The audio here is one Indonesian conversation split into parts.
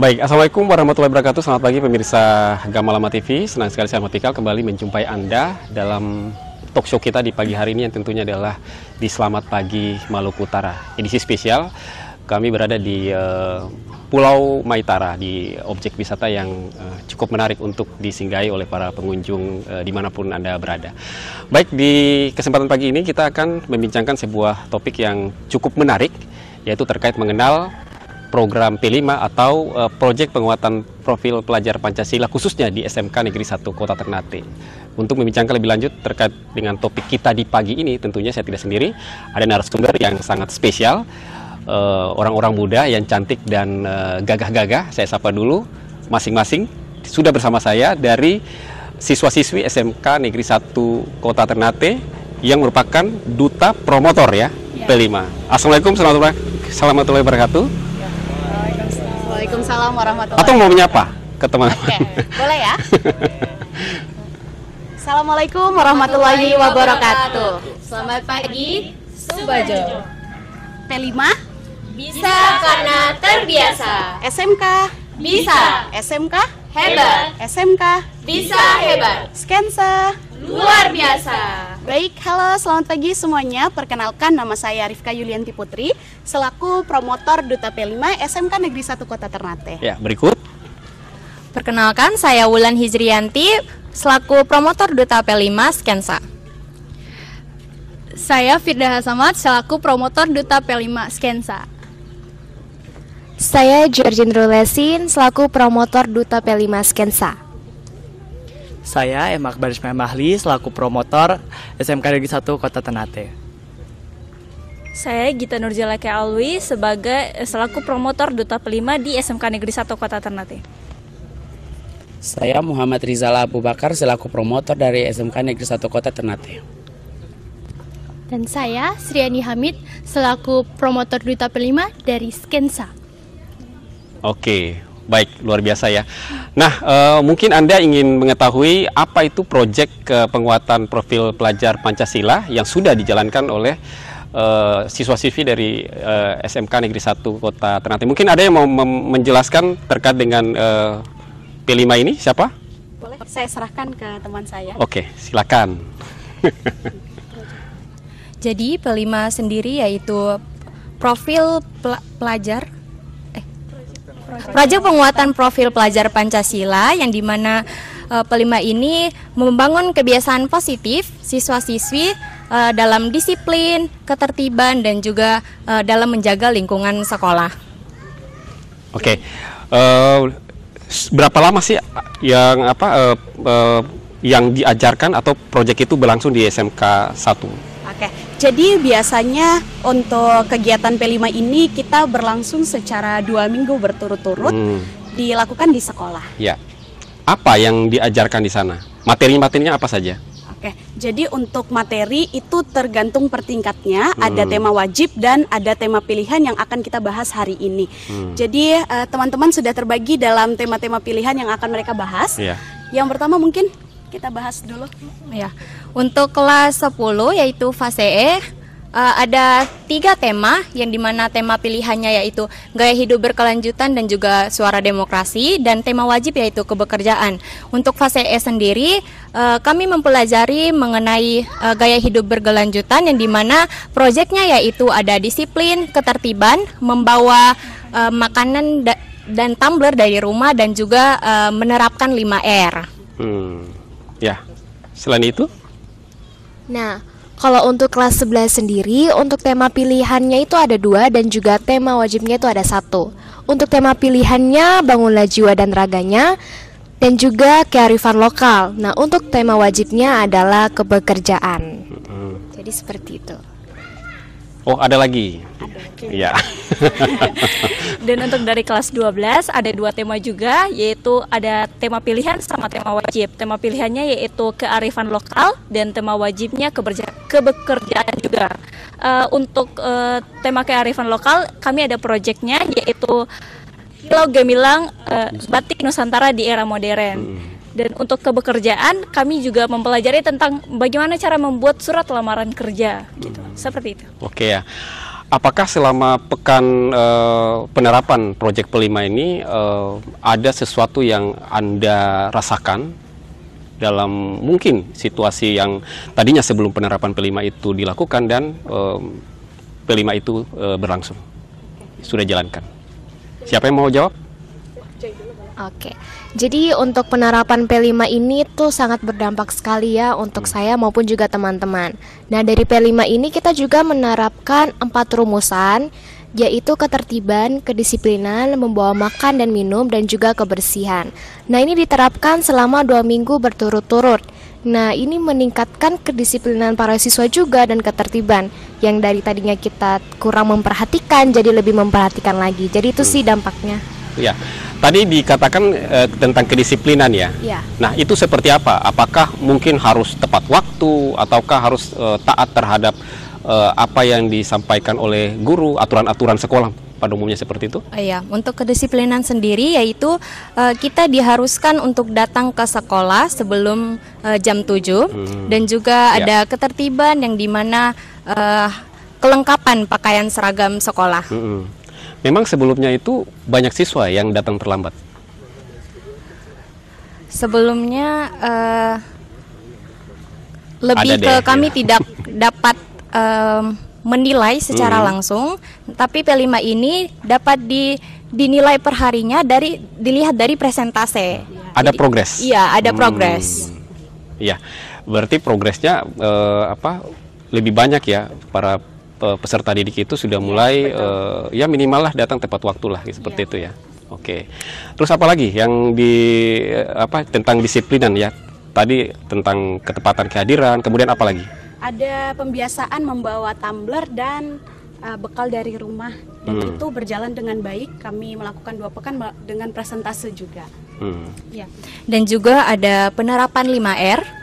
Baik, Assalamualaikum warahmatullahi wabarakatuh. Selamat pagi pemirsa Gamalama TV. Senang sekali saya Ahmad Fikal kembali menjumpai Anda dalam talk show kita di pagi hari ini yang tentunya adalah di Selamat Pagi Maluku Utara. Edisi spesial, kami berada di Pulau Maitara, di objek wisata yang cukup menarik untuk disinggahi oleh para pengunjung dimanapun Anda berada. Baik, di kesempatan pagi ini kita akan membincangkan sebuah topik yang cukup menarik, yaitu terkait mengenal program P5 atau proyek penguatan profil pelajar Pancasila khususnya di SMK Negeri 1 Kota Ternate. Untuk membincangkan lebih lanjut terkait dengan topik kita di pagi ini, tentunya saya tidak sendiri, ada narasumber yang sangat spesial, orang-orang muda yang cantik dan gagah-gagah. Saya sapa dulu masing-masing. Sudah bersama saya dari siswa-siswi SMK Negeri 1 Kota Ternate yang merupakan duta promotor ya, P5. Assalamualaikum warahmatullahi wabarakatuh. Waalaikumsalam warahmatullahi wabarakatuh. Atau mau menyapa ke teman-teman? Oke, boleh ya? Assalamualaikum warahmatullahi wabarakatuh. Selamat pagi, Subajo. P5 Bisa karena terbiasa. SMK Bisa. SMK Hebat. SMK Bisa hebat. Skensa. Luar biasa. Baik, halo selamat pagi semuanya. Perkenalkan, nama saya Rifka Yulianti Putri selaku promotor Duta P5 SMK Negeri 1 Kota Ternate. Ya, berikut. Perkenalkan, saya Wulan Hijrianti selaku promotor Duta P5 Skensa. Saya Firda Hasamat selaku promotor Duta P5 Skensa. Saya Georgine Rulesin selaku promotor Duta P5 Skensa. Saya Emak Baris Mahli selaku promotor SMK Negeri 1 Kota Ternate. Saya Gita Nurjalake Alwi selaku promotor Duta P5 di SMK Negeri 1 Kota Ternate. Saya Muhammad Rizal Abu Bakar selaku promotor dari SMK Negeri 1 Kota Ternate. Dan saya Sriani Hamid selaku promotor Duta P5 dari Skensa. Oke, baik, luar biasa ya. Nah, mungkin Anda ingin mengetahui apa itu proyek penguatan profil pelajar Pancasila yang sudah dijalankan oleh siswa-siswi dari SMK Negeri 1 Kota Ternate. Mungkin ada yang mau menjelaskan terkait dengan P5 ini, siapa? Boleh, saya serahkan ke teman saya. Oke, silakan. Jadi P5 sendiri yaitu profil Proyek penguatan profil pelajar Pancasila yang dimana P5 ini membangun kebiasaan positif siswa-siswi dalam disiplin, ketertiban, dan juga dalam menjaga lingkungan sekolah. Oke, berapa lama sih yang diajarkan atau proyek itu berlangsung di SMK 1? Oke, jadi biasanya untuk kegiatan P5 ini kita berlangsung secara 2 minggu berturut-turut dilakukan di sekolah. Ya, apa yang diajarkan di sana? Materi-materinya apa saja? Oke, jadi untuk materi itu tergantung per tingkatnya, ada tema wajib dan ada tema pilihan yang akan kita bahas hari ini. Jadi teman-teman sudah terbagi dalam tema-tema pilihan yang akan mereka bahas. Ya. Yang pertama mungkin kita bahas dulu. Ya, untuk kelas 10 yaitu fase E ada 3 tema yang dimana tema pilihannya yaitu gaya hidup berkelanjutan dan juga suara demokrasi, dan tema wajib yaitu kebekerjaan. Untuk fase E sendiri kami mempelajari mengenai gaya hidup berkelanjutan yang dimana proyeknya yaitu ada disiplin, ketertiban, membawa makanan dan tumbler dari rumah, dan juga menerapkan 5R. Ya, selain itu? Nah, kalau untuk kelas 11 sendiri, untuk tema pilihannya itu ada 2 dan juga tema wajibnya itu ada 1. Untuk tema pilihannya bangunlah jiwa dan raganya dan juga kearifan lokal. Nah, untuk tema wajibnya adalah kebekerjaan. Jadi seperti itu. Oh, ada lagi? Iya. Dan untuk dari kelas 12 ada 2 tema juga, yaitu ada tema pilihan sama tema wajib. Tema pilihannya yaitu kearifan lokal dan tema wajibnya kebekerjaan juga. Untuk tema kearifan lokal kami ada proyeknya yaitu Kilau Gemilang Batik Nusantara di Era Modern. Dan untuk kebekerjaan kami juga mempelajari tentang bagaimana cara membuat surat lamaran kerja gitu. Seperti itu. Oke ya. apakah selama pekan penerapan proyek P5 ini ada sesuatu yang Anda rasakan dalam mungkin situasi yang tadinya sebelum penerapan P5 itu dilakukan dan P5 itu berlangsung, sudah jalankan? Siapa yang mau jawab? Oke, jadi untuk penerapan P5 ini tuh sangat berdampak sekali ya untuk saya maupun juga teman-teman. Nah, dari P5 ini kita juga menerapkan 4 rumusan, yaitu ketertiban, kedisiplinan, membawa makan dan minum, dan juga kebersihan. Nah, ini diterapkan selama 2 minggu berturut-turut. Nah, ini meningkatkan kedisiplinan para siswa juga dan ketertiban, yang dari tadinya kita kurang memperhatikan jadi lebih memperhatikan lagi. Jadi itu sih dampaknya. Ya, tadi dikatakan tentang kedisiplinan ya. Ya. Nah, itu seperti apa? Apakah mungkin harus tepat waktu ataukah harus taat terhadap apa yang disampaikan oleh guru, aturan-aturan sekolah pada umumnya seperti itu? Iya, untuk kedisiplinan sendiri yaitu kita diharuskan untuk datang ke sekolah sebelum jam 7 dan juga ada ketertiban yang dimana kelengkapan pakaian seragam sekolah. Memang sebelumnya itu banyak siswa yang datang terlambat. Sebelumnya lebih ke kami tidak dapat menilai secara langsung, tapi P5 ini dapat dinilai perharinya dilihat dari presentase. Ada progres. Iya, ada progres. Iya, berarti progresnya lebih banyak ya, para peserta didik itu sudah mulai ya minimal lah datang tepat waktu lah seperti itu ya. Oke. Terus apa lagi yang tentang disiplinan ya? Tadi tentang ketepatan kehadiran, kemudian apa lagi? Ada pembiasaan membawa tumbler dan bekal dari rumah, dan itu berjalan dengan baik. Kami melakukan 2 pekan dengan presentase juga. Ya. Dan juga ada penerapan 5R.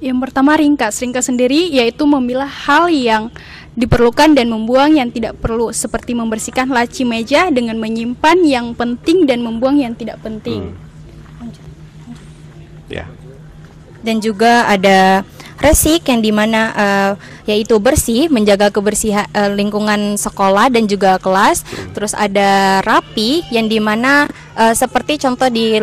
Yang pertama ringkas sendiri, yaitu memilah hal yang diperlukan dan membuang yang tidak perlu, seperti membersihkan laci meja dengan menyimpan yang penting dan membuang yang tidak penting. Ya. Dan juga ada resik yang dimana yaitu bersih, menjaga kebersihan lingkungan sekolah dan juga kelas. Terus ada rapi yang dimana seperti contoh di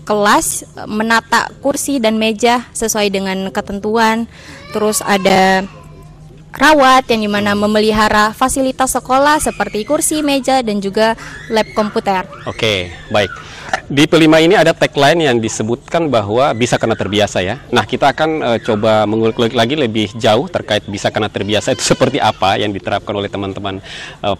kelas menata kursi dan meja sesuai dengan ketentuan. Terus ada rawat yang dimana memelihara fasilitas sekolah seperti kursi, meja, dan juga lab komputer. Oke, baik. Di P5 ini ada tagline yang disebutkan bahwa bisa karena terbiasa ya. Nah, kita akan coba mengulik lagi lebih jauh terkait bisa karena terbiasa itu seperti apa yang diterapkan oleh teman-teman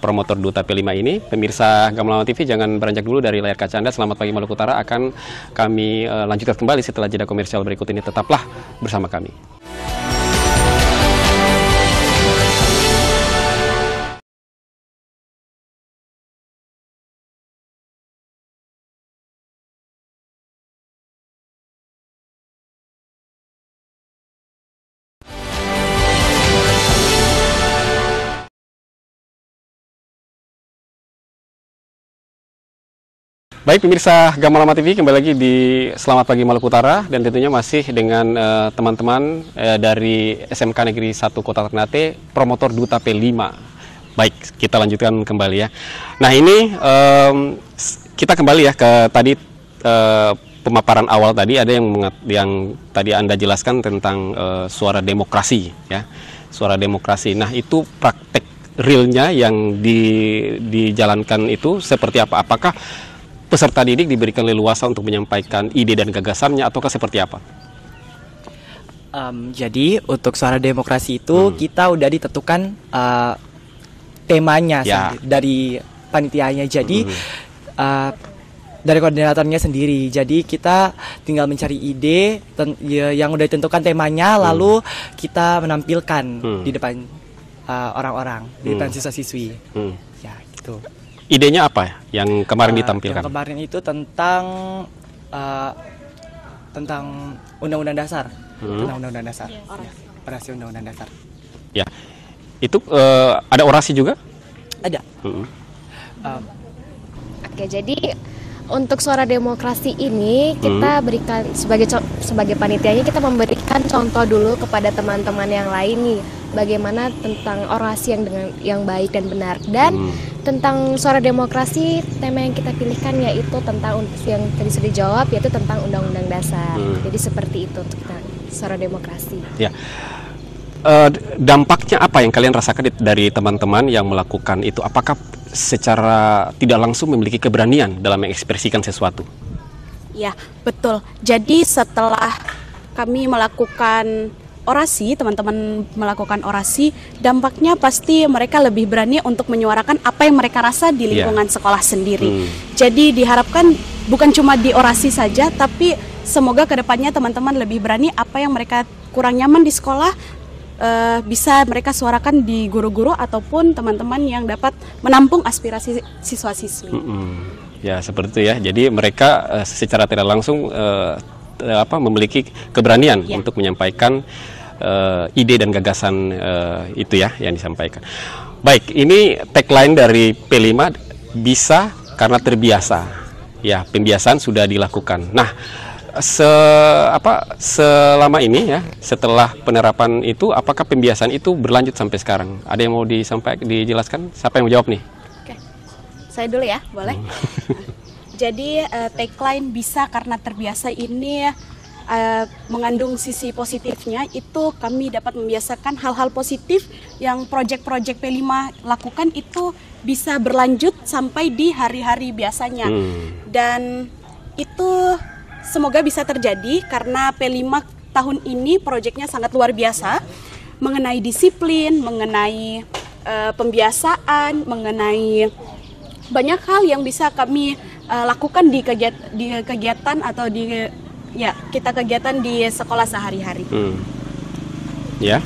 promotor Duta P5 ini. Pemirsa Gamalama TV, jangan beranjak dulu dari layar kaca Anda. Selamat Pagi Maluku Utara akan kami lanjutkan kembali setelah jeda komersial berikut ini. Tetaplah bersama kami. Baik pemirsa Gamalama TV, kembali lagi di Selamat Pagi Maluku Utara, dan tentunya masih dengan teman-teman dari SMK Negeri 1 Kota Ternate, promotor Duta P5. Baik, kita lanjutkan kembali ya. Nah ini kita kembali ya ke tadi pemaparan awal tadi, ada yang tadi Anda jelaskan tentang suara demokrasi ya, suara demokrasi. Nah itu praktek realnya yang dijalankan itu seperti apa? Apakah peserta didik diberikan leluasa untuk menyampaikan ide dan gagasannya ataukah seperti apa? Jadi untuk suara demokrasi itu kita udah ditentukan temanya dari panitianya. Jadi dari koordinatornya sendiri. Jadi kita tinggal mencari ide yang udah ditentukan temanya, lalu kita menampilkan di depan orang-orang, di depan siswa-siswi. Ya gitu. Idenya apa yang kemarin ditampilkan? Yang kemarin itu tentang Undang-Undang Dasar, tentang Undang-Undang Dasar, orasi Undang-Undang Dasar. Ya, itu ada orasi juga? Ada. Oke, jadi untuk suara demokrasi ini kita berikan sebagai panitianya, kita memberikan contoh dulu kepada teman-teman yang lain nih, bagaimana tentang orasi yang baik dan benar, dan tentang suara demokrasi. Tema yang kita pilihkan yaitu tentang yang tadi sudah dijawab, yaitu tentang Undang-Undang Dasar. Jadi seperti itu untuk kita suara demokrasi. Ya. Dampaknya apa yang kalian rasakan dari teman-teman yang melakukan itu? Apakah secara tidak langsung memiliki keberanian dalam mengekspresikan sesuatu? Ya, betul. Jadi setelah kami melakukan orasi, teman-teman melakukan orasi, dampaknya pasti mereka lebih berani untuk menyuarakan apa yang mereka rasa di lingkungan sekolah sendiri. Jadi diharapkan bukan cuma di orasi saja, tapi semoga kedepannya teman-teman lebih berani apa yang mereka kurang nyaman di sekolah, bisa mereka suarakan di guru-guru ataupun teman-teman yang dapat menampung aspirasi siswa-siswi. Ya, seperti itu ya. Jadi mereka secara tidak langsung memiliki keberanian untuk menyampaikan ide dan gagasan itu ya yang disampaikan. Baik, ini tagline dari P5, bisa karena terbiasa. Ya, pembiasaan sudah dilakukan. Nah, selama ini ya, setelah penerapan itu, apakah pembiasaan itu berlanjut sampai sekarang? Ada yang mau dijelaskan? Siapa yang mau jawab nih? Saya dulu ya, boleh? Jadi tagline bisa karena terbiasa ini mengandung sisi positifnya, itu kami dapat membiasakan hal-hal positif yang proyek-proyek P5 lakukan itu bisa berlanjut sampai di hari-hari biasanya. Dan itu semoga bisa terjadi karena P5 tahun ini proyeknya sangat luar biasa mengenai disiplin, mengenai pembiasaan, mengenai banyak hal yang bisa kami lakukan di kegiatan atau kita kegiatan di sekolah sehari-hari. Ya.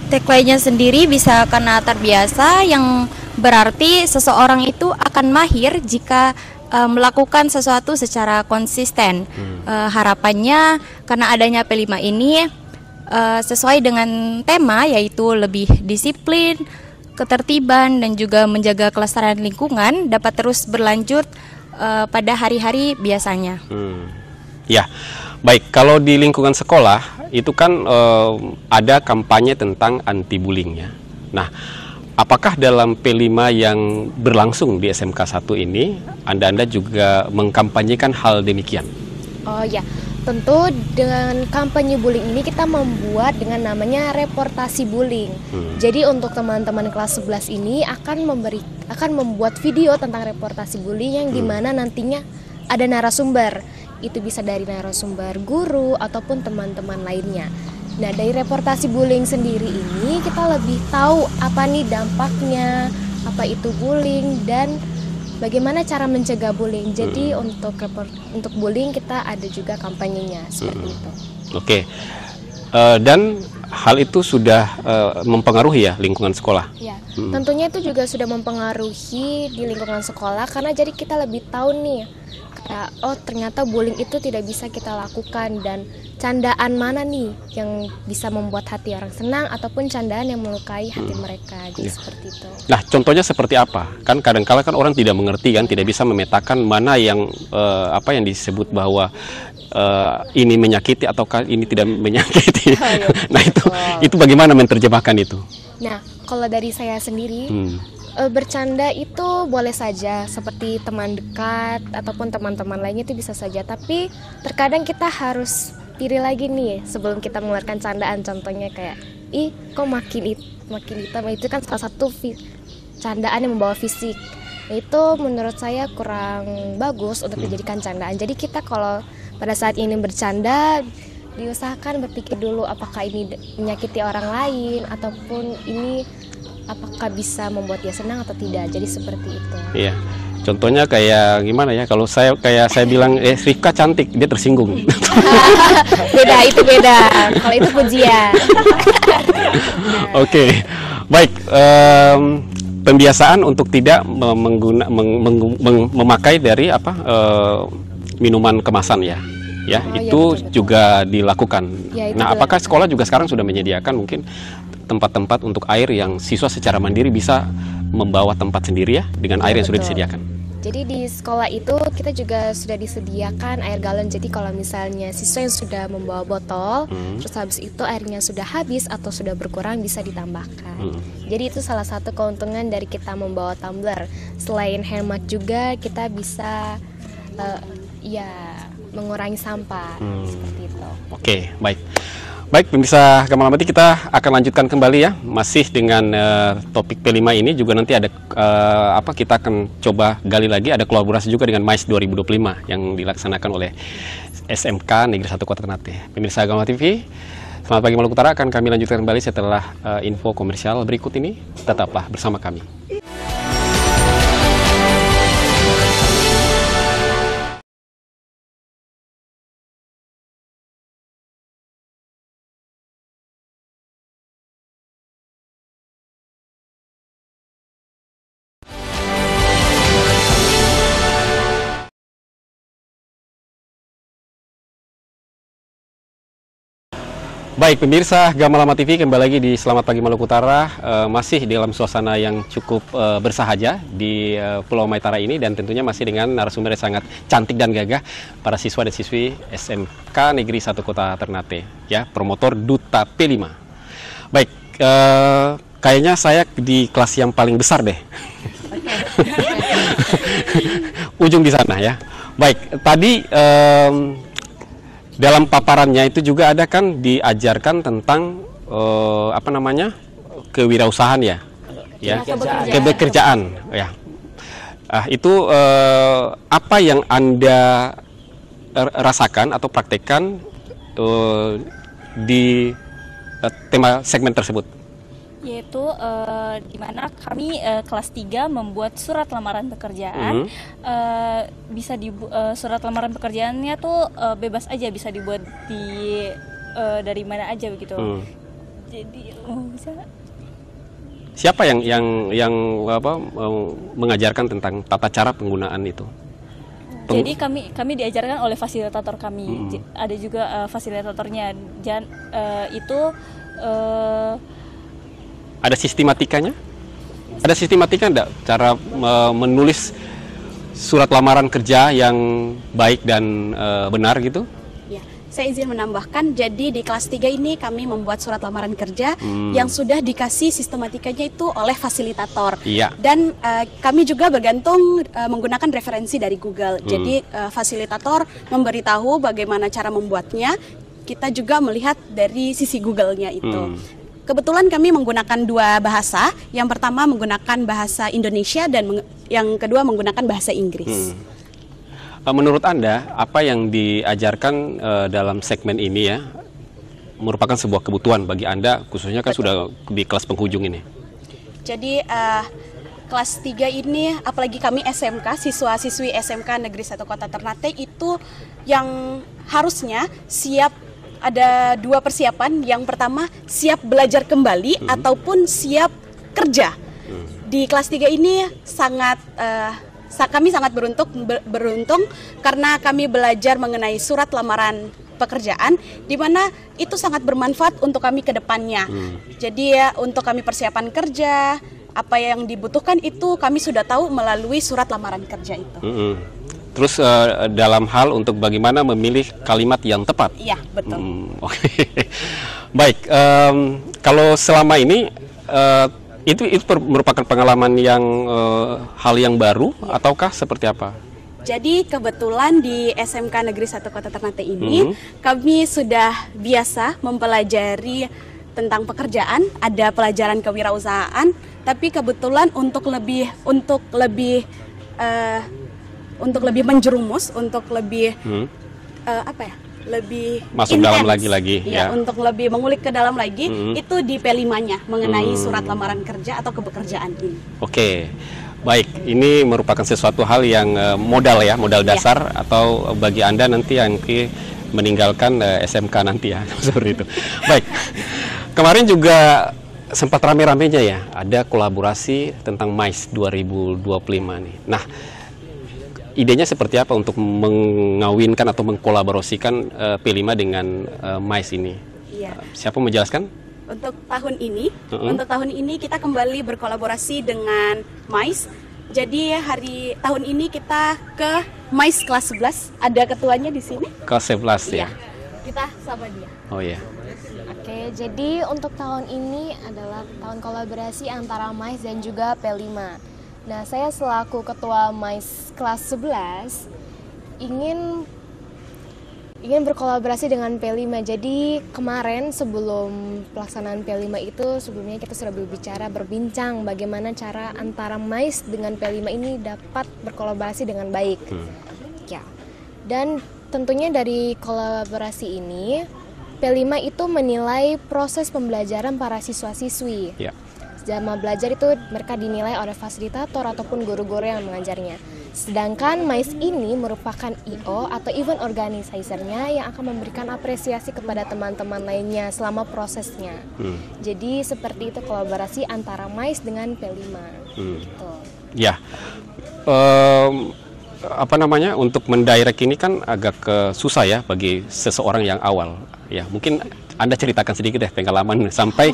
Tagline-nya sendiri bisa karena terbiasa, yang berarti seseorang itu akan mahir jika melakukan sesuatu secara konsisten. Harapannya karena adanya P5 ini sesuai dengan tema, yaitu lebih disiplin, ketertiban, dan juga menjaga kelestarian lingkungan dapat terus berlanjut pada hari-hari biasanya. Ya, baik. Kalau di lingkungan sekolah itu kan ada kampanye tentang anti bullying ya. Nah, apakah dalam P5 yang berlangsung di SMK 1 ini Anda juga mengkampanyekan hal demikian? Oh ya, tentu dengan kampanye bullying ini kita membuat dengan namanya reportasi bullying. Jadi untuk teman-teman kelas 11 ini akan membuat video tentang reportasi bullying yang dimana nantinya ada narasumber. Itu bisa dari narasumber guru ataupun teman-teman lainnya. Nah, dari reportasi bullying sendiri ini kita lebih tahu apa nih dampaknya, apa itu bullying, dan bagaimana cara mencegah bullying. Jadi untuk bullying kita ada juga kampanyenya seperti itu. Oke. Dan hal itu sudah mempengaruhi ya lingkungan sekolah? Ya, tentunya itu juga sudah mempengaruhi di lingkungan sekolah, karena jadi kita lebih tahu nih, oh ternyata bullying itu tidak bisa kita lakukan, dan candaan mana nih yang bisa membuat hati orang senang ataupun candaan yang melukai hati mereka. Jadi seperti itu. Nah, contohnya seperti apa? Kan kadang-kala kan orang tidak mengerti kan, tidak bisa memetakan mana yang yang disebut bahwa ini menyakiti ataukah ini tidak menyakiti. Nah, itu bagaimana menerjemahkan itu? Nah, kalau dari saya sendiri, bercanda itu boleh saja seperti teman dekat ataupun teman-teman lainnya itu bisa saja, tapi terkadang kita harus pilih lagi nih sebelum kita mengeluarkan candaan. Contohnya kayak, ih kok makin hitam, itu kan salah satu candaan yang membawa fisik. Itu menurut saya kurang bagus untuk dijadikan candaan. Jadi kita kalau pada saat ini bercanda, diusahakan berpikir dulu apakah ini menyakiti orang lain ataupun ini apakah bisa membuat dia senang atau tidak. Jadi seperti itu. Iya. Contohnya kayak gimana ya? Kalau saya bilang Rifka cantik, dia tersinggung. Beda, itu beda. Kalau itu pujian. Oke. Baik, pembiasaan untuk tidak memakai dari minuman kemasan ya. Ya, itu betul. Juga dilakukan. Ya, nah, apakah sekolah juga sekarang sudah menyediakan mungkin tempat-tempat untuk air yang siswa secara mandiri bisa membawa tempat sendiri ya dengan air yang sudah disediakan? Jadi di sekolah itu kita juga sudah disediakan air galon. Jadi kalau misalnya siswa yang sudah membawa botol, terus habis itu airnya sudah habis atau sudah berkurang bisa ditambahkan. Jadi itu salah satu keuntungan dari kita membawa tumbler. Selain hemat juga kita bisa mengurangi sampah seperti itu. Oke, baik. Baik, pemirsa Gamal Mati, kita akan lanjutkan kembali ya, masih dengan topik P5 ini juga nanti ada kita akan coba gali lagi, ada kolaborasi juga dengan MAIS 2025 yang dilaksanakan oleh SMK Negeri 1 Kota Ternate. Pemirsa Gamal TV, selamat pagi Maluku Utara, akan kami lanjutkan kembali setelah info komersial berikut ini. Tetaplah bersama kami. Baik, pemirsa Gamalama TV, kembali lagi di Selamat Pagi Maluku Utara, masih dalam suasana yang cukup bersahaja di Pulau Maitara ini, dan tentunya masih dengan narasumber yang sangat cantik dan gagah, para siswa dan siswi SMK Negeri 1 Kota Ternate, ya, promotor Duta P5. Baik, kayaknya saya di kelas yang paling besar deh. Ujung di sana ya. Baik, tadi dalam paparannya itu juga ada kan diajarkan tentang kewirausahaan ya, kebekerjaan ya. Itu apa yang Anda rasakan atau praktekkan di tema segmen tersebut? Yaitu di mana kami kelas 3 membuat surat lamaran pekerjaan. Surat lamaran pekerjaannya tuh bebas aja, bisa dibuat dari mana aja begitu. Jadi bisa. Siapa yang mengajarkan tentang tata cara penggunaan itu? Jadi kami diajarkan oleh fasilitator kami. Ada juga fasilitatornya. Ada sistematikanya? Ada sistematika enggak cara menulis surat lamaran kerja yang baik dan benar gitu? Ya, saya izin menambahkan, jadi di kelas 3 ini kami membuat surat lamaran kerja yang sudah dikasih sistematikanya itu oleh fasilitator. Iya. Dan kami juga bergantung menggunakan referensi dari Google. Jadi fasilitator memberitahu bagaimana cara membuatnya, kita juga melihat dari sisi Google-nya itu. Kebetulan kami menggunakan 2 bahasa. Yang pertama menggunakan bahasa Indonesia dan yang kedua menggunakan bahasa Inggris. Menurut Anda, apa yang diajarkan dalam segmen ini ya merupakan sebuah kebutuhan bagi Anda, khususnya kan sudah di kelas penghujung ini? Jadi kelas 3 ini, apalagi kami SMK, siswa-siswi SMK Negeri 1 Kota Ternate itu yang harusnya siap. Ada 2 persiapan. Yang pertama siap belajar kembali ataupun siap kerja. Di kelas 3 ini kami sangat beruntung karena kami belajar mengenai surat lamaran pekerjaan, di mana itu sangat bermanfaat untuk kami ke depannya. Jadi ya, untuk kami persiapan kerja, apa yang dibutuhkan itu kami sudah tahu melalui surat lamaran kerja itu. Terus dalam hal untuk bagaimana memilih kalimat yang tepat? Iya, betul. Oke. Baik, kalau selama ini itu merupakan pengalaman yang hal yang baru ataukah seperti apa? Jadi kebetulan di SMK Negeri 1 Kota Ternate ini kami sudah biasa mempelajari tentang pekerjaan, ada pelajaran kewirausahaan, tapi kebetulan untuk lebih menjerumus, untuk lebih lebih masuk intens, dalam lagi ya, untuk lebih mengulik ke dalam lagi, itu di P5-nya mengenai surat lamaran kerja atau kepekerjaan ini. Oke. Baik, ini merupakan sesuatu hal yang modal dasar atau bagi Anda nanti yang meninggalkan SMK nanti ya, seperti itu. Baik. Kemarin juga sempat rame-ramenya ya, ada kolaborasi tentang MAIS 2025 nih. Nah, idenya seperti apa untuk mengawinkan atau mengkolaborasikan P5 dengan MAIS ini? Iya. Siapa menjelaskan? Untuk tahun ini kita kembali berkolaborasi dengan MAIS Jadi tahun ini kita ke MAIS kelas 11. Ada ketuanya di sini. Kelas 11 ya. Kita sama dia. Oh iya. Oke, jadi untuk tahun ini adalah tahun kolaborasi antara MAIS dan juga P5. Nah, saya selaku ketua MAIS kelas 11 ingin berkolaborasi dengan P5. Jadi kemarin sebelum pelaksanaan P5 itu sebelumnya kita sudah berbincang bagaimana cara antara MAIS dengan P5 ini dapat berkolaborasi dengan baik. Ya. Dan tentunya dari kolaborasi ini P5 itu menilai proses pembelajaran para siswa-siswi. Ya. Selama belajar itu mereka dinilai oleh fasilitator ataupun guru-guru yang mengajarnya. Sedangkan MAIS ini merupakan IO atau event organizer-nya yang akan memberikan apresiasi kepada teman-teman lainnya selama prosesnya. Jadi seperti itu kolaborasi antara MAIS dengan P5. Gitu. Ya, untuk mendirect ini kan agak susah ya bagi seseorang yang awal. Ya, mungkin Anda ceritakan sedikit deh pengalaman sampai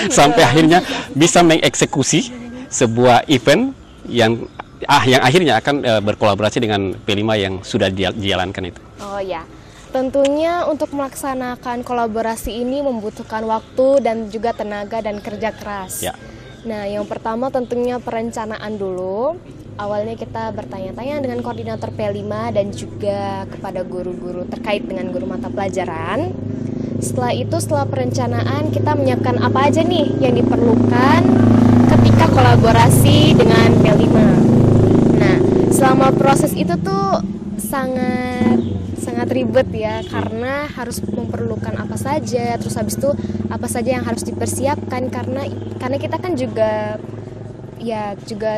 sampai akhirnya bisa mengeksekusi sebuah event yang akhirnya akan berkolaborasi dengan P5 yang sudah dijalankan itu. Oh ya, tentunya untuk melaksanakan kolaborasi ini membutuhkan waktu dan juga tenaga dan kerja keras. Ya. Nah, yang pertama tentunya perencanaan dulu. Awalnya kita bertanya-tanya dengan koordinator P5 dan juga kepada guru-guru terkait dengan guru mata pelajaran. Setelah perencanaan kita menyiapkan apa aja nih yang diperlukan ketika kolaborasi dengan P5. Nah, selama proses itu tuh sangat ribet ya, karena harus memerlukan apa saja, terus habis itu apa saja yang harus dipersiapkan karena kita kan juga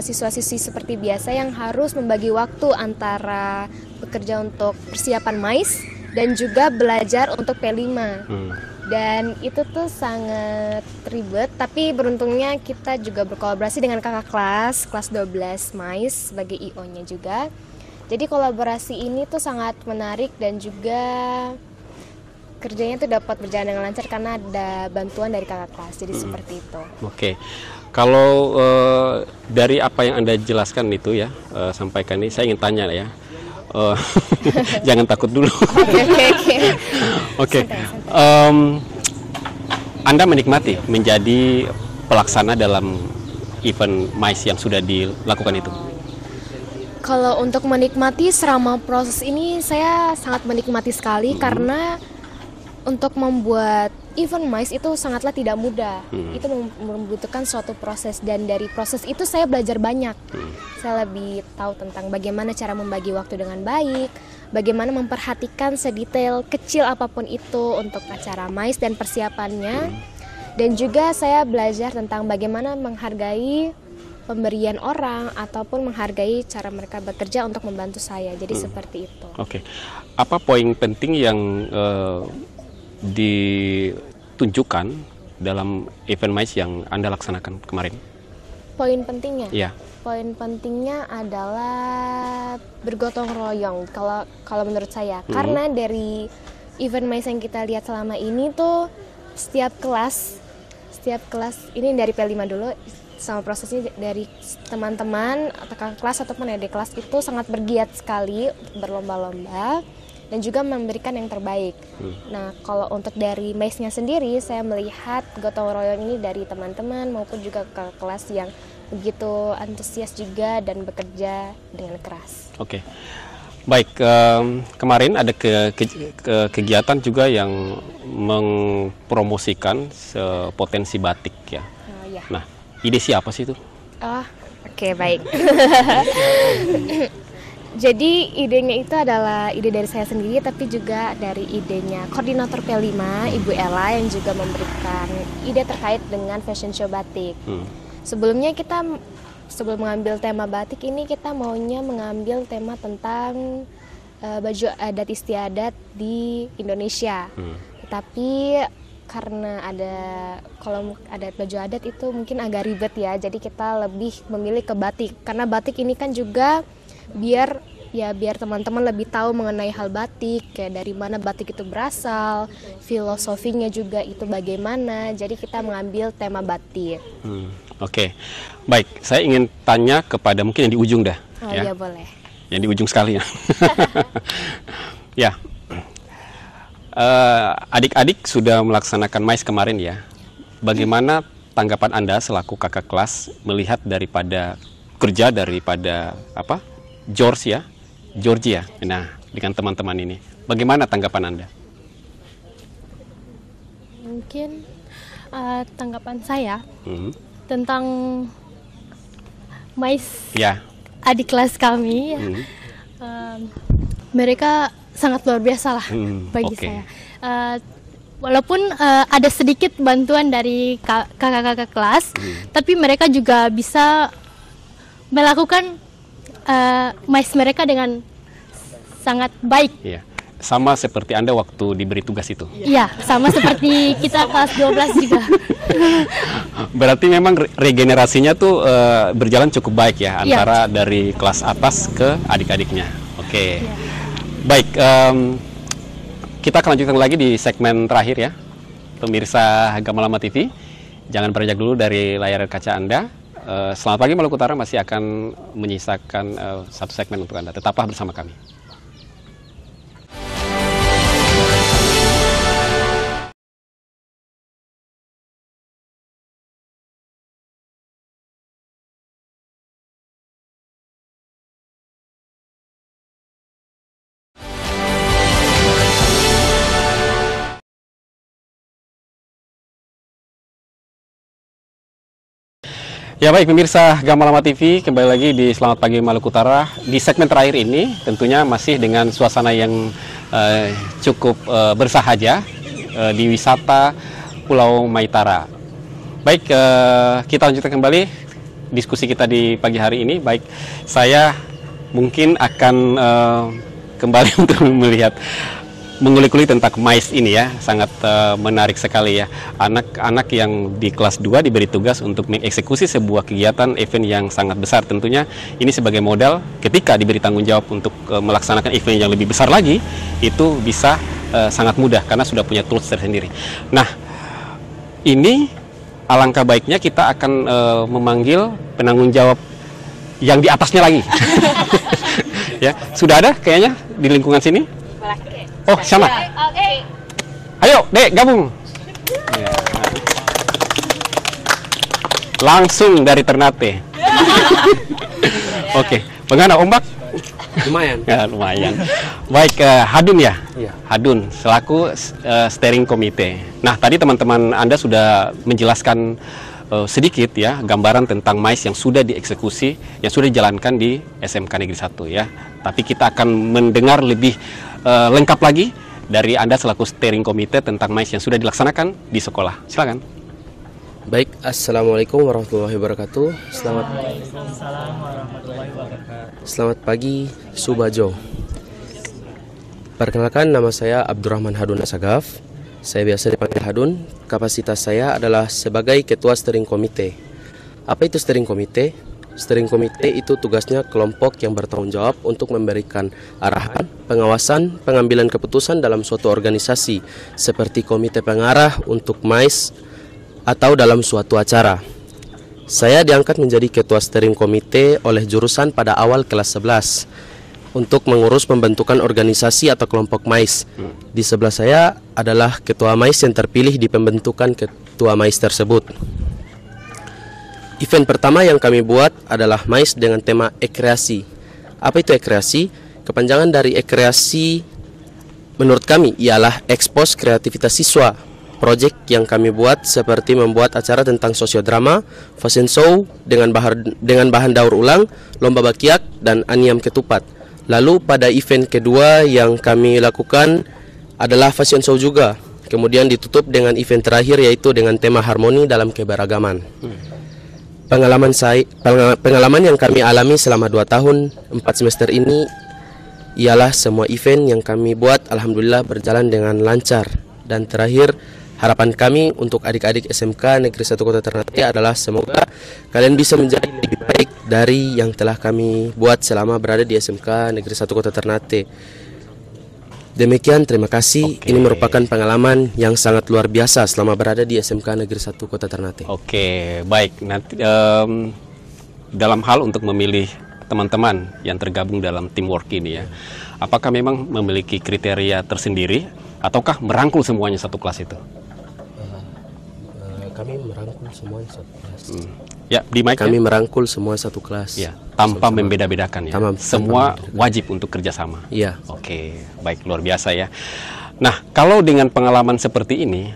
siswa-siswi seperti biasa yang harus membagi waktu antara bekerja untuk persiapan MAIS dan juga belajar untuk P5. Dan itu tuh sangat ribet, tapi beruntungnya kita juga berkolaborasi dengan kakak kelas 12 MAIS sebagai IO-nya juga. Jadi kolaborasi ini tuh sangat menarik dan juga kerjanya tuh dapat berjalan dengan lancar karena ada bantuan dari kakak kelas. Jadi seperti itu. Oke. Kalau dari apa yang Anda jelaskan itu ya, sampaikan ini, saya ingin tanya ya. Jangan takut dulu. Oke. Anda menikmati menjadi pelaksana dalam event MAIS yang sudah dilakukan itu? Kalau untuk menikmati selama proses ini saya sangat menikmati sekali karena untuk membuat event MAIS itu sangatlah tidak mudah. Itu membutuhkan suatu proses dan dari proses itu saya belajar banyak. Saya lebih tahu tentang bagaimana cara membagi waktu dengan baik, bagaimana memperhatikan sedetail kecil apapun itu untuk acara MAIS dan persiapannya. Dan juga saya belajar tentang bagaimana menghargai pemberian orang ataupun menghargai cara mereka bekerja untuk membantu saya. Jadi seperti itu. Oke. Apa poin penting yang ditunjukkan dalam event MAIS yang Anda laksanakan kemarin? Poin pentingnya? Iya. Poin pentingnya adalah bergotong royong kalau menurut saya. Karena dari event MAIS yang kita lihat selama ini tuh setiap kelas ini dari P5 dulu sama prosesnya dari teman-teman atau kakak kelas ataupun adik kelas itu sangat bergiat sekali berlomba-lomba dan juga memberikan yang terbaik. Nah, kalau untuk dari MAIS-nya sendiri, saya melihat gotong royong ini dari teman-teman maupun juga kakak kelas yang begitu antusias juga dan bekerja dengan keras. Oke. Baik, kemarin ada kegiatan juga yang mempromosikan potensi batik ya. Oh, ya. Nah, ide siapa sih itu? Oke, baik. Jadi idenya itu adalah ide dari saya sendiri, tapi juga dari idenya koordinator P5, Ibu Ella, yang juga memberikan ide terkait dengan fashion show batik. Sebelumnya sebelum mengambil tema batik ini, kita maunya mengambil tema tentang baju adat istiadat di Indonesia. Tapi karena kalau adat baju adat itu mungkin agak ribet ya, jadi kita lebih memilih ke batik. Karena batik ini kan juga biar teman-teman lebih tahu mengenai hal batik, kayak dari mana batik itu berasal, filosofinya juga itu bagaimana. Jadi kita mengambil tema batik. Oke, baik. Saya ingin tanya kepada mungkin yang di ujung dah. Oh iya boleh. Yang di ujung sekali ya. Ya. Adik-adik sudah melaksanakan MAIS kemarin ya. Bagaimana tanggapan Anda selaku kakak kelas melihat daripada Georgia. Nah, dengan teman-teman ini. Bagaimana tanggapan Anda? Mungkin tanggapan saya tentang MAIS adik kelas kami, mereka sangat luar biasa lah bagi saya. Walaupun ada sedikit bantuan dari kakak-kakak kelas, tapi mereka juga bisa melakukan MAIS mereka dengan sangat baik. Iya. Sama seperti Anda waktu diberi tugas itu. Iya, sama seperti kita kelas 12 juga. Berarti memang regenerasinya tuh berjalan cukup baik ya antara dari kelas atas ke adik-adiknya. Oke. Baik, kita akan lanjutkan lagi di segmen terakhir ya. Pemirsa Gamalama TV, jangan beranjak dulu dari layar kaca Anda. Selamat pagi Maluku Utara masih akan menyisakan satu segmen untuk Anda. Tetaplah bersama kami. Ya baik pemirsa Gamalama TV, kembali lagi di Selamat Pagi Maluku Utara. Di segmen terakhir ini tentunya masih dengan suasana yang cukup bersahaja di wisata Pulau Maitara. Baik, kita lanjutkan kembali diskusi kita di pagi hari ini. Baik, saya mungkin akan kembali untuk melihat mengulik-ulik tentang MAIS ini ya, sangat menarik sekali ya. Anak-anak yang di kelas 2 diberi tugas untuk mengeksekusi sebuah kegiatan event yang sangat besar. Tentunya ini sebagai modal ketika diberi tanggung jawab untuk melaksanakan event yang lebih besar lagi, itu bisa sangat mudah karena sudah punya tools tersendiri. Nah, ini alangkah baiknya kita akan memanggil penanggung jawab yang di atasnya lagi. Ya, sudah ada kayaknya di lingkungan sini. Oh, sama. Ayo, Dek, gabung. Ya. Langsung dari Ternate. Oke, bagaimana ombak? Lumayan. Ya, lumayan. Baik, Hadun ya? Iya. Hadun, selaku steering komite. Nah, tadi teman-teman Anda sudah menjelaskan sedikit ya, gambaran tentang MAIS yang sudah dieksekusi, yang sudah dijalankan di SMK Negeri 1 ya. Tapi kita akan mendengar lebih lengkap lagi dari Anda selaku steering komite tentang MAIS yang sudah dilaksanakan di sekolah. Silakan. Baik, Assalamualaikum warahmatullahi wabarakatuh. Selamat pagi, Subajo. Perkenalkan, nama saya Abdurrahman Hadun Asagaf. Saya biasa dipanggil Hadun. Kapasitas saya adalah sebagai ketua steering komite. Apa itu steering komite? Steering komite itu tugasnya kelompok yang bertanggung jawab untuk memberikan arahan, pengawasan, pengambilan keputusan dalam suatu organisasi seperti komite pengarah untuk MAIS atau dalam suatu acara. Saya diangkat menjadi ketua steering komite oleh jurusan pada awal kelas 11 untuk mengurus pembentukan organisasi atau kelompok MAIS. Di sebelah saya adalah ketua MAIS yang terpilih di pembentukan ketua MAIS tersebut. Event pertama yang kami buat adalah MAIS dengan tema ekreasi. Apa itu ekreasi? Kepanjangan dari ekreasi menurut kami ialah ekspos kreativitas siswa. Proyek yang kami buat seperti membuat acara tentang sosiodrama, fashion show dengan bahan daur ulang, lomba bakiak, dan aniam ketupat. Lalu pada event kedua yang kami lakukan adalah fashion show juga. Kemudian ditutup dengan event terakhir yaitu dengan tema harmoni dalam keberagaman. Pengalaman yang kami alami selama 2 tahun 4 semester ini ialah semua event yang kami buat alhamdulillah berjalan dengan lancar. Dan terakhir, harapan kami untuk adik-adik SMK Negeri 1 Kota Ternate adalah semoga kalian bisa menjadi lebih baik dari yang telah kami buat selama berada di SMK Negeri 1 Kota Ternate. Demikian, terima kasih. Ini merupakan pengalaman yang sangat luar biasa selama berada di SMK Negeri 1 Kota Ternate. Oke, baik. Nanti dalam hal untuk memilih teman-teman yang tergabung dalam teamwork ini ya, apakah memang memiliki kriteria tersendiri ataukah merangkul semuanya satu kelas itu? Kami merangkul semuanya satu kelas. Ya, di mic Kami ya? merangkul semua satu kelas. Ya, tanpa membeda-bedakan ya. Semua wajib untuk kerjasama. Iya. Oke, baik, luar biasa ya. Nah, kalau dengan pengalaman seperti ini,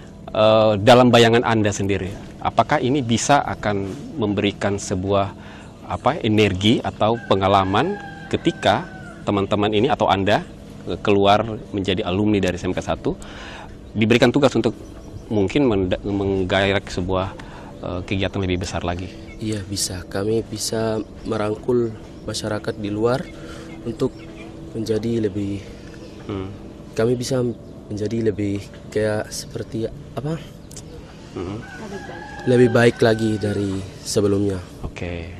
dalam bayangan Anda sendiri, apakah ini bisa akan memberikan sebuah energi atau pengalaman ketika teman-teman ini atau Anda keluar menjadi alumni dari SMK 1, diberikan tugas untuk mungkin menggairah sebuah kegiatan lebih besar lagi? Iya, bisa. Kami bisa merangkul masyarakat di luar untuk menjadi lebih kami bisa menjadi lebih kayak seperti apa? Lebih baik lagi dari sebelumnya. Oke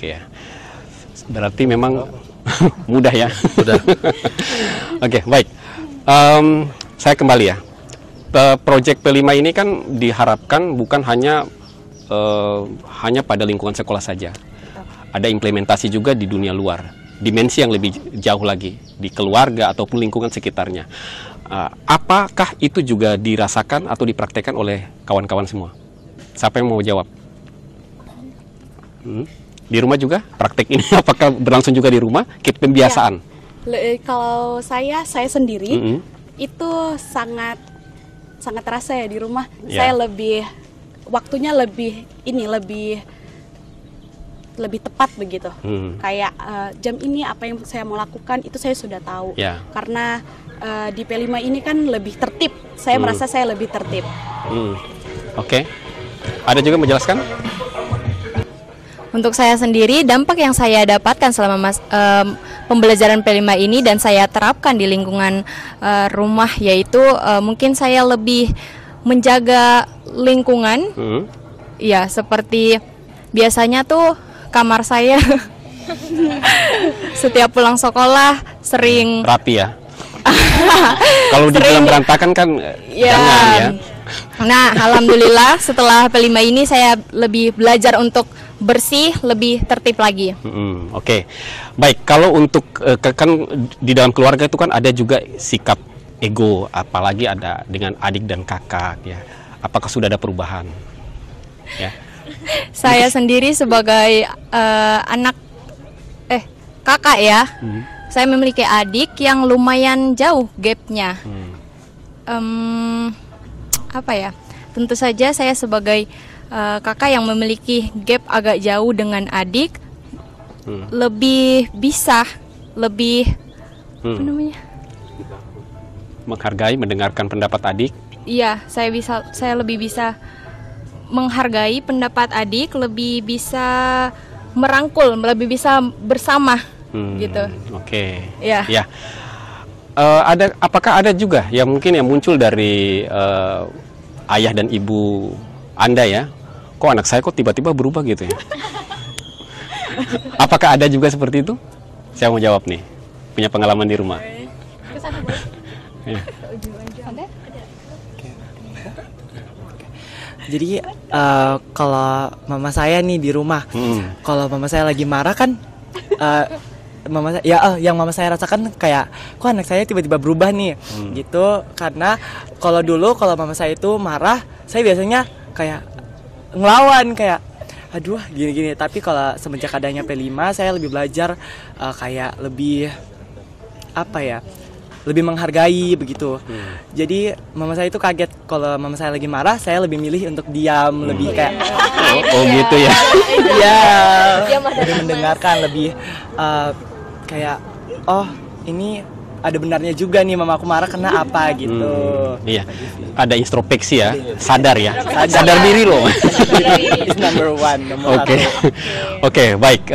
ya. Berarti memang mudah ya. Mudah. Oke, baik. Saya kembali ya. Proyek P5 ini kan diharapkan bukan hanya pada lingkungan sekolah saja. Ada implementasi juga di dunia luar, dimensi yang lebih jauh lagi, di keluarga ataupun lingkungan sekitarnya. Apakah itu juga dirasakan atau dipraktekkan oleh kawan-kawan semua? Siapa yang mau jawab? Di rumah juga praktek ini apakah berlangsung juga di rumah? Pembiasaan? Ya, kalau saya sendiri itu sangat terasa ya di rumah. Saya waktunya lebih tepat begitu. Kayak jam ini apa yang saya mau lakukan itu saya sudah tahu. Karena di P5 ini kan lebih tertib. Saya merasa saya lebih tertib. Oke. Ada juga menjelaskan? Untuk saya sendiri, dampak yang saya dapatkan selama pembelajaran P5 ini dan saya terapkan di lingkungan rumah, yaitu mungkin saya lebih menjaga lingkungan. Ya, seperti biasanya tuh kamar saya setiap pulang sekolah sering rapi ya. Kalau dibilang berantakan kan jangan ya. Nah, alhamdulillah setelah P5 ini saya lebih belajar untuk bersih, lebih tertib lagi. Oke. Baik, kalau untuk kan di dalam keluarga itu kan ada juga sikap ego, apalagi ada dengan adik dan kakak ya. Apakah sudah ada perubahan? Ya. Saya sendiri sebagai kakak ya. Saya memiliki adik yang lumayan jauh gapnya. Tentu saja saya sebagai kakak yang memiliki gap agak jauh dengan adik, lebih bisa menghargai, mendengarkan pendapat adik. Iya, saya lebih bisa menghargai pendapat adik, lebih bisa merangkul, lebih bisa bersama gitu. Oke. Ya. Apakah ada juga yang mungkin yang muncul dari ayah dan ibu Anda ya? Kok anak saya tiba-tiba berubah gitu ya? Apakah ada juga seperti itu? Saya mau jawab nih. Punya pengalaman di rumah. Jadi kalau mama saya nih di rumah, kalau mama saya lagi marah kan, yang mama saya rasakan kayak, kok anak saya tiba-tiba berubah nih, gitu. Karena kalau dulu kalau mama saya itu marah, saya biasanya kayak ngelawan kayak, aduh gini-gini. Tapi kalau semenjak adanya P5, saya lebih belajar kayak lebih lebih menghargai begitu. Jadi mama saya itu kaget kalau mama saya lagi marah, saya lebih milih untuk diam, lebih kayak gitu ya. Iya. Lebih mendengarkan, lebih kayak ini ada benarnya juga nih mama aku marah karena apa gitu. Iya. Ada introspeksi ya, sadar ya. Sadar diri loh. Is number one, nomor satu. Oke, baik.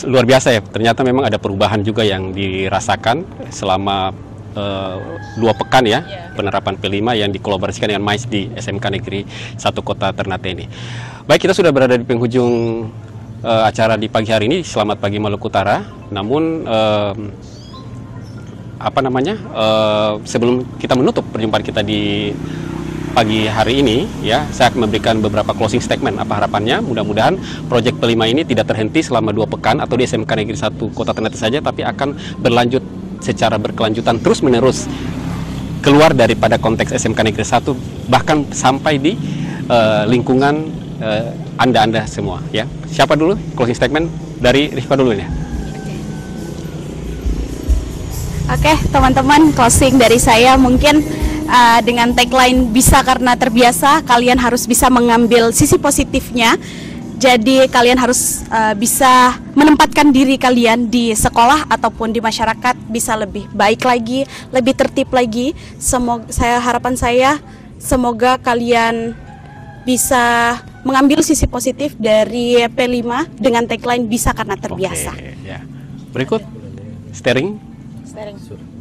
Luar biasa ya, ternyata memang ada perubahan juga yang dirasakan selama 2 pekan ya, penerapan P5 yang dikolaborasikan dengan MAIS di SMK Negeri 1 Kota Ternate ini. Baik, kita sudah berada di penghujung acara di pagi hari ini. Selamat pagi Maluku Utara. Namun sebelum kita menutup perjumpaan kita di pagi hari ini, ya, saya akan memberikan beberapa closing statement. Apa harapannya? Mudah-mudahan proyek P5 ini tidak terhenti selama 2 pekan atau di SMK Negeri 1 Kota Ternate saja, tapi akan berlanjut secara berkelanjutan terus-menerus keluar daripada konteks SMK Negeri 1, bahkan sampai di lingkungan Anda semua, ya. Siapa dulu? Closing statement dari Rifka dulu ya. Oke, teman-teman, closing dari saya mungkin dengan tagline bisa karena terbiasa, kalian harus bisa mengambil sisi positifnya. Jadi kalian harus bisa menempatkan diri kalian di sekolah ataupun di masyarakat bisa lebih baik lagi, lebih tertib lagi. Harapan saya semoga kalian bisa mengambil sisi positif dari P5 dengan tagline bisa karena terbiasa. Oke, ya. Berikut steering.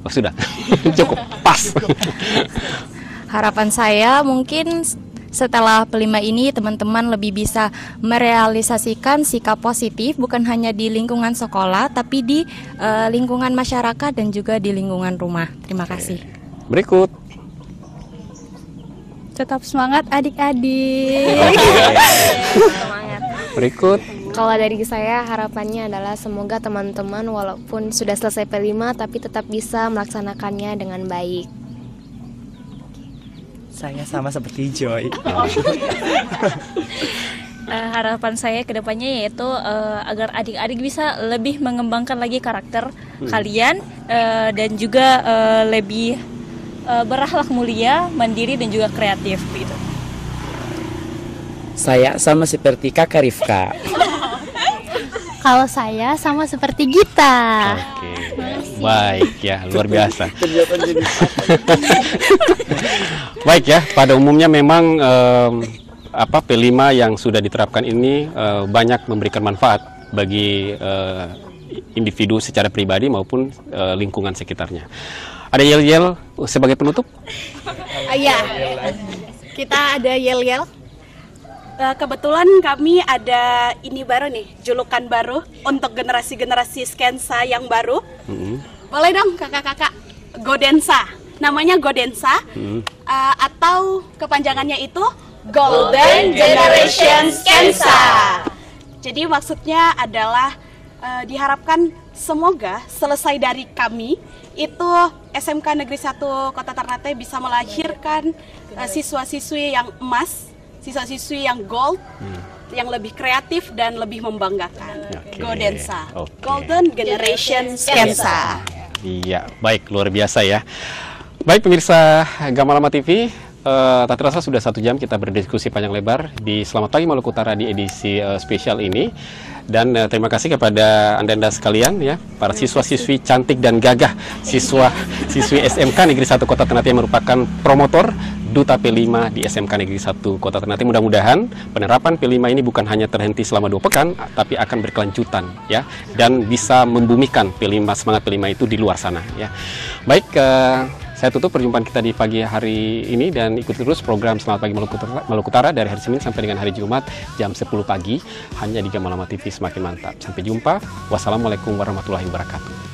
Oh, sudah. Cukup pas. Harapan saya mungkin setelah P5 ini teman-teman lebih bisa merealisasikan sikap positif bukan hanya di lingkungan sekolah tapi di lingkungan masyarakat dan juga di lingkungan rumah. Terima kasih. Berikut. Tetap semangat adik-adik. Semangat. Berikut. Kalau dari saya harapannya adalah semoga teman-teman walaupun sudah selesai P5 tapi tetap bisa melaksanakannya dengan baik. Saya sama seperti Joy. Harapan saya ke depannya yaitu agar adik-adik bisa lebih mengembangkan lagi karakter kalian dan juga lebih berakhlak mulia, mandiri dan juga kreatif begitu. Saya sama seperti kakak Rifka. Kalau saya sama seperti Gita. Oke, baik ya, luar biasa. Baik ya, pada umumnya memang P5 yang sudah diterapkan ini banyak memberikan manfaat bagi individu secara pribadi maupun lingkungan sekitarnya. Ada yel-yel sebagai penutup? Iya, kita ada yel-yel. Kebetulan kami ada ini baru nih, julukan baru untuk generasi-generasi Skensa yang baru. Boleh dong kakak-kakak, Godensa. Namanya Godensa, atau kepanjangannya itu Golden Generation Skensa. Jadi maksudnya adalah diharapkan semoga selesai dari kami itu SMK Negeri 1 Kota Ternate bisa melahirkan siswa-siswi yang emas, siswa-siswi yang gold, yang lebih kreatif dan lebih membanggakan. Godensa, Golden Generation Skensa. Iya, baik, luar biasa ya. Baik pemirsa Gamalama TV, tak terasa sudah 1 jam kita berdiskusi panjang lebar di Selamat Pagi Maluku Utara di edisi spesial ini. Dan terima kasih kepada anda-anda sekalian ya, para siswa-siswi cantik dan gagah, siswa-siswi SMK Negeri 1 Kota Ternate yang merupakan promotor Duta P5 di SMK Negeri 1 Kota Ternate. Mudah-mudahan penerapan P5 ini bukan hanya terhenti selama 2 pekan, tapi akan berkelanjutan ya, dan bisa membumikan P5, semangat P5 itu di luar sana ya. Baik, saya tutup perjumpaan kita di pagi hari ini dan ikuti terus program Selamat Pagi Maluku Utara dari hari Senin sampai dengan hari Jumat jam 10 pagi hanya di Gamalama TV. Semakin mantap. Sampai jumpa. Wassalamualaikum warahmatullahi wabarakatuh.